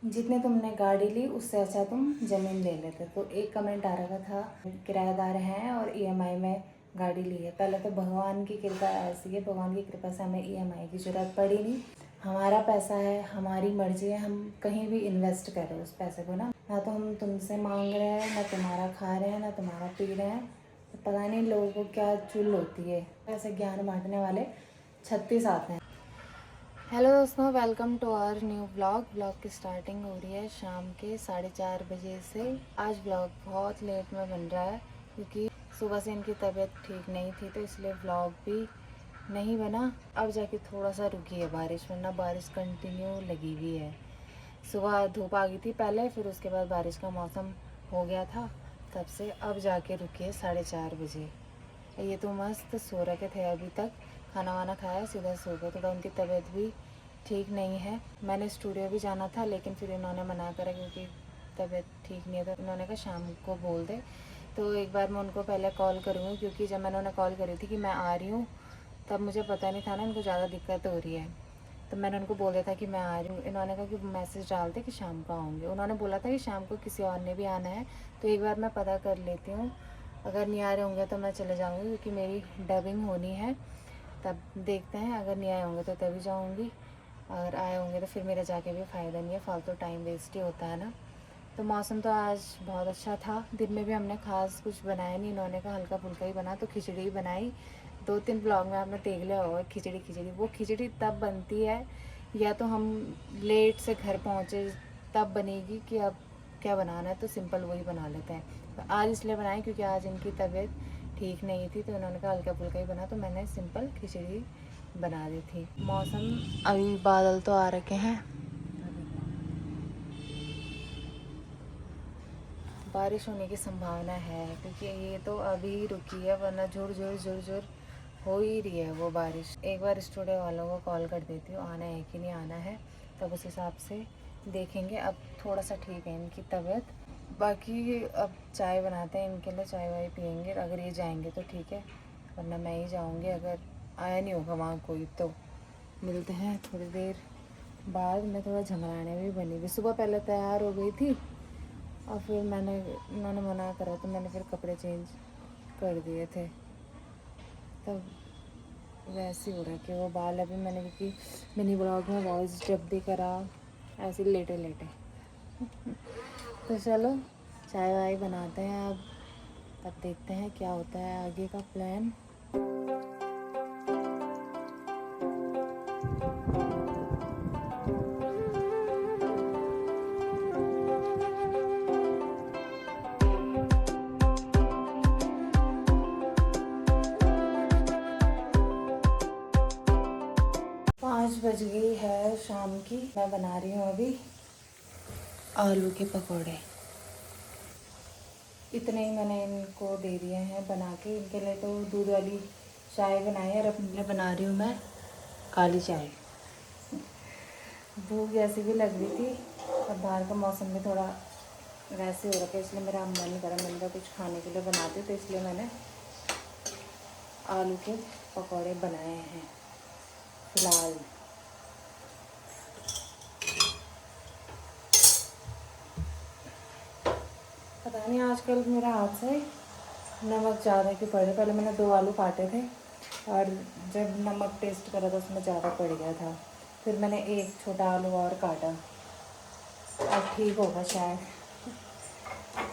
जितने तुमने गाड़ी ली उससे अच्छा तुम ज़मीन ले लेते। तो एक कमेंट आ रहा था किराएदार हैं और ईएमआई में गाड़ी ली है। पहले तो भगवान की कृपा ऐसी है, भगवान की कृपा से हमें ईएमआई की ज़रूरत पड़ी नहीं। हमारा पैसा है, हमारी मर्जी है, हम कहीं भी इन्वेस्ट करें उस पैसे को ना तो हम तुमसे मांग रहे हैं, ना तुम्हारा खा रहे हैं, ना तुम्हारा पी रहे हैं। तो पता नहीं लोगों को क्या चुल होती है, ऐसे ज्ञान बांटने वाले 36 आते हैं। हेलो दोस्तों, welcome to our new vlog की स्टार्टिंग हो रही है शाम के 4:30 बजे से। आज व्लॉग बहुत लेट में बन रहा है क्योंकि सुबह से इनकी तबीयत ठीक नहीं थी, तो इसलिए व्लॉग भी नहीं बना। अब जाके थोड़ा सा रुकी है बारिश, वरना बारिश कंटिन्यू लगी हुई है। सुबह धूप आ गई थी पहले, फिर उसके बाद बारिश का मौसम हो गया था, तब से अब जाके रुकी है 4:30 बजे। ये तो मस्त सो रखे थे, अभी तक खाना वाना खाया सीधा सो गए। थोड़ा उनकी तबीयत भी ठीक नहीं है। मैंने स्टूडियो भी जाना था लेकिन फिर इन्होंने मना करा क्योंकि तबीयत ठीक नहीं है, तो इन्होंने कहा शाम को बोल दे। तो एक बार मैं उनको पहले कॉल करूँगी क्योंकि जब मैंने उन्हें कॉल करी थी कि मैं आ रही हूँ तब मुझे पता नहीं था ना इनको ज़्यादा दिक्कत हो रही है, तो मैंने उनको बोला था कि मैं आ रही हूँ। इन्होंने कहा कि मैसेज डालते कि शाम को आऊँगी। उन्होंने बोला था कि शाम को किसी और ने भी आना है, तो एक बार मैं पता कर लेती हूँ। अगर नहीं आ रहे होंगे तो मैं चले जाऊँगी क्योंकि मेरी डबिंग होनी है, तब देखते हैं। अगर नहीं आए होंगे तो तभी जाऊँगी, अगर आए होंगे तो फिर मेरा जाके भी फ़ायदा नहीं है, फालतू टाइम वेस्ट ही होता है ना। तो मौसम तो आज बहुत अच्छा था। दिन में भी हमने खास कुछ बनाया नहीं, इन्होंने कहा हल्का फुल्का ही बना, तो खिचड़ी बनाई। 2-3 ब्लॉग में आपने देख लिया होगा खिचड़ी। वो खिचड़ी तब बनती है या तो हम लेट से घर पहुँचे तब बनेगी कि अब क्या बनाना है, तो सिंपल वही बना लेते हैं। तो आज इसलिए बनाई क्योंकि आज इनकी तबीयत ठीक नहीं थी, तो इन्होंने कहा हल्का फुल्का ही बना, तो मैंने सिंपल खिचड़ी बना दी थी। मौसम अभी बादल तो आ रखे हैं, बारिश होने की संभावना है क्योंकि ये तो अभी रुकी है, वरना झुर हो ही रही है वो बारिश। एक बार स्टूडियो वालों को कॉल कर देती हूँ आना है कि नहीं आना है, तब उस हिसाब से देखेंगे। अब थोड़ा सा ठीक है इनकी तबीयत। बाकी अब चाय बनाते हैं इनके लिए, चाय वाय पियेंगे। अगर ये जाएंगे तो ठीक है, वरना मैं ही जाऊँगी। अगर आया नहीं होगा वहाँ कोई तो मिलते हैं थोड़ी देर बाद। मैं थोड़ा झमराने भी बनी हुई, सुबह पहले तैयार हो गई थी और फिर उन्होंने मना करा तो मैंने फिर कपड़े चेंज कर दिए थे। तब वैसे हो रहा है कि वो बाल अभी मैंने क्योंकि मिनी ब्लॉग में वॉइस जब भी करा ऐसे लेटे तो चलो चाय वाय बनाते हैं अब, तब देखते हैं क्या होता है आगे का प्लान। 5 बज गई है शाम की। मैं बना रही हूँ अभी आलू के पकौड़े। इतने ही मैंने इनको दे दिए हैं बना के। इनके लिए तो दूध वाली चाय बनाई है और अपने लिए बना रही हूँ मैं काली चाय। भूख जैसी भी लग रही थी और बाहर का मौसम भी थोड़ा वैसे हो रखा है, इसलिए मेरा मन नहीं करा। मैंने कहा कुछ खाने के लिए बनाती, तो इसलिए मैंने आलू के पकौड़े बनाए हैं फ़िलहाल। पता नहीं आजकल मेरा हाथ से नमक ज़्यादा क्यों पड़ रहा है। पहले मैंने 2 आलू काटे थे और जब नमक टेस्ट करा तो उसमें ज़्यादा पड़ गया था। फिर मैंने एक छोटा आलू और काटा, अब ठीक होगा शायद।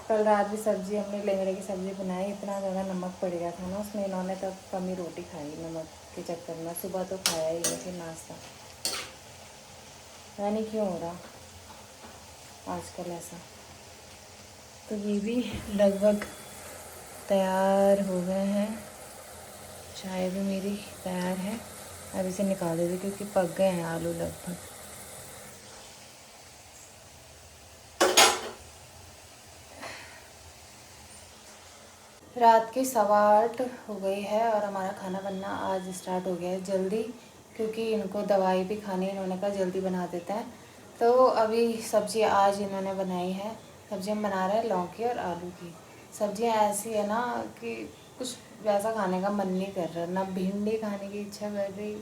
कल रात भी सब्ज़ी हमने लेंगड़े की सब्ज़ी बनाई, इतना ज़्यादा नमक पड़ गया था ना उसमें। इन्होंने तब कम ही रोटी खाई नमक के चक्कर में। सुबह तो खाया ही है फिर नाश्ता। पता नहीं क्यों हो रहा आजकल ऐसा। तो ये भी लगभग तैयार हो गए हैं। चाय भी मेरी तैयार है, अब इसे निकाल देती क्योंकि पक गए हैं आलू लगभग। रात की 8:15 हो गई है और हमारा खाना बनना आज स्टार्ट हो गया है जल्दी, क्योंकि इनको दवाई भी खानी है। इन्होंने कहा जल्दी बना देते हैं, तो अभी सब्ज़ी आज इन्होंने बनाई है। सब्ज़ी हम बना रहे हैं लौकी और आलू की। सब्ज़ियाँ ऐसी है ना कि कुछ वैसा खाने का मन नहीं कर रहा, ना भिंडी खाने की इच्छा कर रही,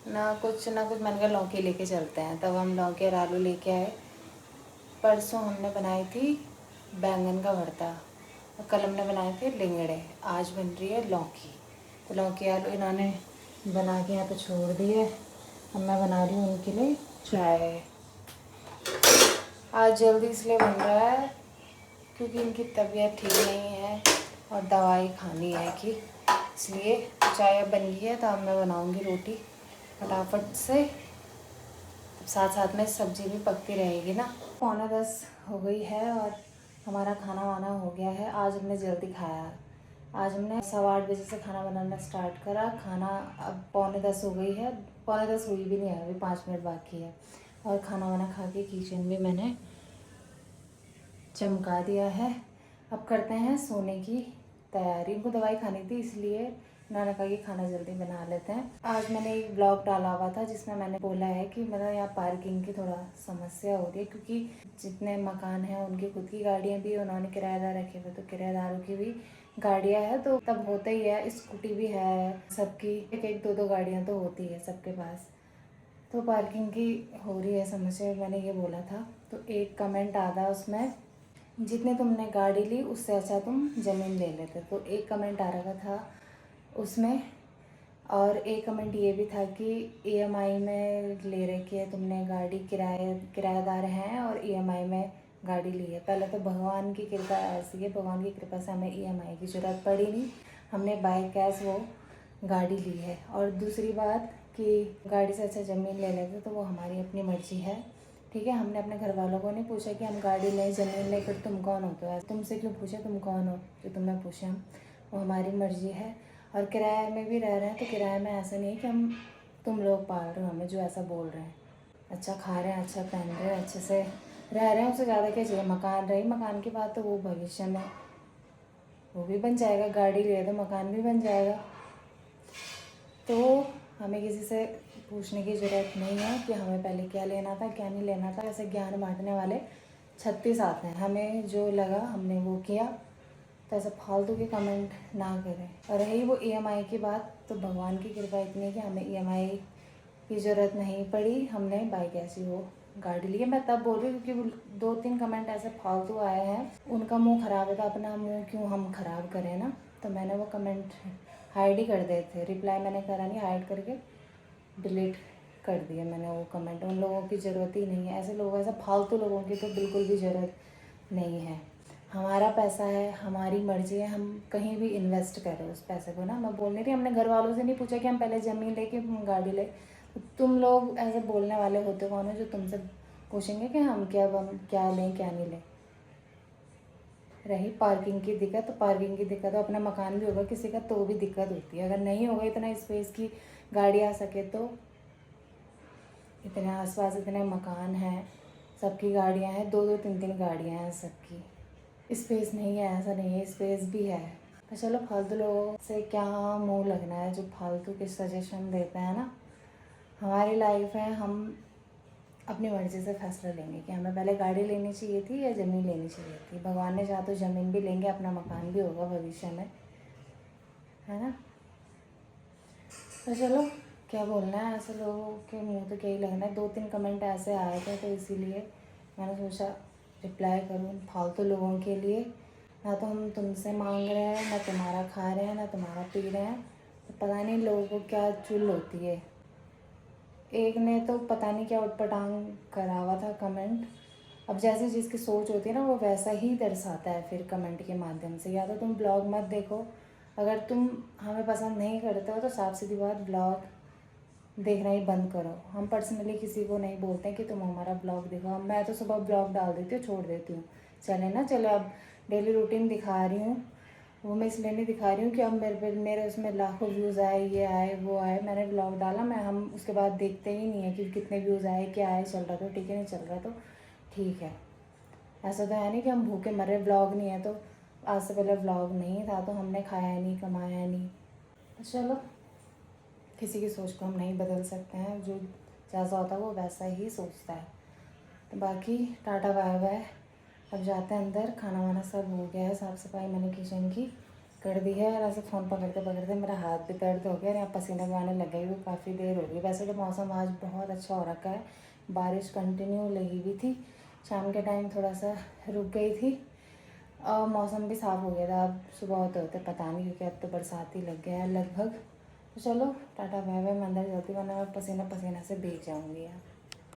ना कुछ। मैंने कहा लौकी लेके चलते हैं, तब हम लौकी और आलू लेके आए। परसों हमने बनाई थी बैंगन का भरता और कल हमने बनाए थे लिंगड़े। आज बन रही है लौकी। तो लौकी आलू इन्होंने बना के यहाँ पे छोड़ दिए। अब मैं बना रही हूँ उनके लिए चाय। आज जल्दी इसलिए बन रहा है क्योंकि इनकी तबीयत ठीक नहीं है और दवाई खानी है कि इसलिए चाय अब बन गई है। तो अब मैं बनाऊँगी रोटी फटाफट से, साथ साथ में सब्ज़ी भी पकती रहेगी ना। 9:45 हो गई है और हमारा खाना वाना हो गया है। आज हमने जल्दी खाया। आज हमने 8:15 बजे से खाना बनाना स्टार्ट करा। खाना अब 9:45 हो गई है, 9:45 हुई भी नहीं है, अभी 5 मिनट बाकी है। और खाना वाना खा के किचन भी मैंने चमका दिया है। अब करते हैं सोने की तैयारी। इनको दवाई खानी थी इसलिए उन्होंने कहा कि खाना जल्दी बना लेते हैं। आज मैंने एक ब्लॉग डाला हुआ था जिसमें मैंने बोला है कि मतलब यहाँ पार्किंग की थोड़ा समस्या हो रही है क्योंकि जितने मकान हैं उनकी खुद की गाड़ियाँ भी, उन्होंने किराएदार रखे हुए, तो किराएदारों की भी गाड़ियाँ हैं। तो तब होता ही है, स्कूटी भी है सबकी, एक एक दो दो गाड़ियाँ तो होती है सबके पास। तो पार्किंग की हो रही है समस्या, मैंने ये बोला था। तो एक कमेंट आता उसमें, जितने तुमने गाड़ी ली उससे अच्छा तुम ज़मीन ले लेते। तो एक कमेंट आ रहा था उसमें, और एक कमेंट ये भी था कि ईएमआई में ले रखी है तुमने गाड़ी, किराएदार हैं और ईएमआई में गाड़ी ली है। पहले तो भगवान की कृपा ऐसी है, भगवान की कृपा से हमें ईएमआई की ज़रूरत पड़ी नहीं, हमने बाय कैश वो गाड़ी ली है। और दूसरी बात कि गाड़ी से अच्छा ज़मीन ले लेते तो वो हमारी अपनी मर्ज़ी है, ठीक है। हमने अपने घर वालों को नहीं पूछा कि हम गाड़ी लें, ज़मीन लें, फिर तुम कौन हो, तो तुमसे क्यों पूछे, तुम कौन हो जो तुम्हें पूछे हम, वो हमारी मर्ज़ी है। और किराए में भी रह रहे हैं तो किराए में ऐसा नहीं है कि हम तुम लोग पाल रहे हो हमें, जो ऐसा बोल रहे हैं। अच्छा खा रहे हैं, अच्छा पहन रहे हैं, अच्छे से रह रहे हैं, उससे ज़्यादा क्या चाहिए। मकान रही, मकान की बात तो वो भविष्य में वो भी बन जाएगा, गाड़ी ले तो मकान भी बन जाएगा। तो हमें किसी से पूछने की ज़रूरत नहीं है कि हमें पहले क्या लेना था क्या नहीं लेना था। ऐसे ज्ञान बांटने वाले 36 आते हैं, हमें जो लगा हमने वो किया। तो ऐसे फालतू के कमेंट ना करें। और रही वो ईएमआई की बात, तो भगवान की कृपा इतनी है कि हमें ईएमआई की ज़रूरत नहीं पड़ी, हमने बाइक ऐसी वो गाड़ी ली है। मैं तब बोल रही हूँ क्योंकि 2-3 कमेंट ऐसे फालतू आए हैं, उनका मुंह ख़राब है तो अपना मुंह क्यों हम ख़राब करें ना। तो मैंने वो कमेंट हाइड ही कर दिए थे, रिप्लाई मैंने करा नहीं, हाइड करके डिलीट कर दिया मैंने वो कमेंट। उन लोगों की ज़रूरत ही नहीं है, ऐसे लोगों, ऐसे फालतू लोगों की तो बिल्कुल भी ज़रूरत नहीं है। हमारा पैसा है, हमारी मर्ज़ी है, हम कहीं भी इन्वेस्ट करें उस पैसे को ना। मैं बोल नहीं रही, हमने घर वालों से नहीं पूछा कि हम पहले ज़मीन ले कि गाड़ी ले। तो तुम लोग ऐसे बोलने वाले होते कौन है जो तुमसे पूछेंगे कि हम क्या लें क्या नहीं लें। रही पार्किंग की दिक्कत, तो पार्किंग की दिक्कत तो अपना मकान भी होगा किसी का तो भी दिक्कत होती है। अगर नहीं होगा इतना स्पेस की गाड़ी आ सके तो, इतने आसपास इतने मकान हैं, सबकी गाड़ियां हैं, 2-2 3-3 गाड़ियां हैं सबकी। स्पेस नहीं है ऐसा नहीं है, स्पेस भी है। तो चलो फालतू लोगों से क्या मुंह लगना है जो फालतू के सजेशन देते हैं ना। हमारी लाइफ है, हम अपनी मर्ज़ी से फैसला लेंगे कि हमें पहले गाड़ी लेनी चाहिए थी या ज़मीन लेनी चाहिए थी। भगवान ने चाहा तो ज़मीन भी लेंगे, अपना मकान भी होगा भविष्य में, है ना। तो चलो क्या बोलना है, ऐसे लोगों के मुंह तो क्या ही लगना है। 2-3 कमेंट ऐसे आए थे तो इसीलिए मैंने सोचा रिप्लाई करूँ फालतू लोगों के लिए। ना तो हम तुमसे मांग रहे हैं, ना तुम्हारा खा रहे हैं, ना तुम्हारा पी रहे हैं। तो पता नहीं लोगों को क्या चुल होती है। एक ने तो पता नहीं क्या उटपटांग करा हुआ था कमेंट। अब जैसे जिसकी सोच होती है ना वो वैसा ही दर्शाता है फिर कमेंट के माध्यम से। या तो तुम ब्लॉग मत देखो, अगर तुम हमें पसंद नहीं करते हो तो साफ सीधी बात ब्लॉग देखना ही बंद करो। हम पर्सनली किसी को नहीं बोलते कि तुम हमारा ब्लॉग देखो। मैं तो सुबह ब्लॉग डाल देती हूँ, छोड़ देती हूँ, चले ना चले। अब डेली रूटीन दिखा रही हूँ, वो मैं इसलिए नहीं दिखा रही हूँ कि अब मेरे उसमें लाखों व्यूज़ आए, ये आए वो आए। मैंने ब्लॉग डाला, मैं हम उसके बाद देखते ही नहीं है कि कितने व्यूज़ आए, क्या आए, चल रहा तो ठीक है, नहीं चल रहा तो ठीक है। ऐसा तो है नहीं कि हम भूखे मरे। व्लॉग नहीं है तो आज से पहले व्लॉग नहीं था तो हमने खाया नहीं, कमाया नहीं। तो चलो किसी की सोच को हम नहीं बदल सकते हैं, जो जैसा होता है वो वैसा ही सोचता है। तो बाकी टाटा बाय बाय। अब जाते हैं अंदर, खाना वाना सब हो गया है, साफ़ सफाई मैंने किचन की कर दी है। और ऐसे फ़ोन पकड़ते पकड़ते मेरा हाथ भी दर्द हो गया और यहाँ पसीने भी आने लग गई, वो काफ़ी देर हो गई। वैसे तो मौसम आज बहुत अच्छा हो रखा है, बारिश कंटिन्यू लगी हुई थी, शाम के टाइम थोड़ा सा रुक गई थी और मौसम भी साफ़ हो गया था। अब सुबह होते होते पता नहीं, क्योंकि अब तो बरसात ही लग गया है लगभग। तो चलो टाटा बाय बाय, मैं अंदर चलती, वरना मैं पसीना पसीना से भीग जाऊँगी यार।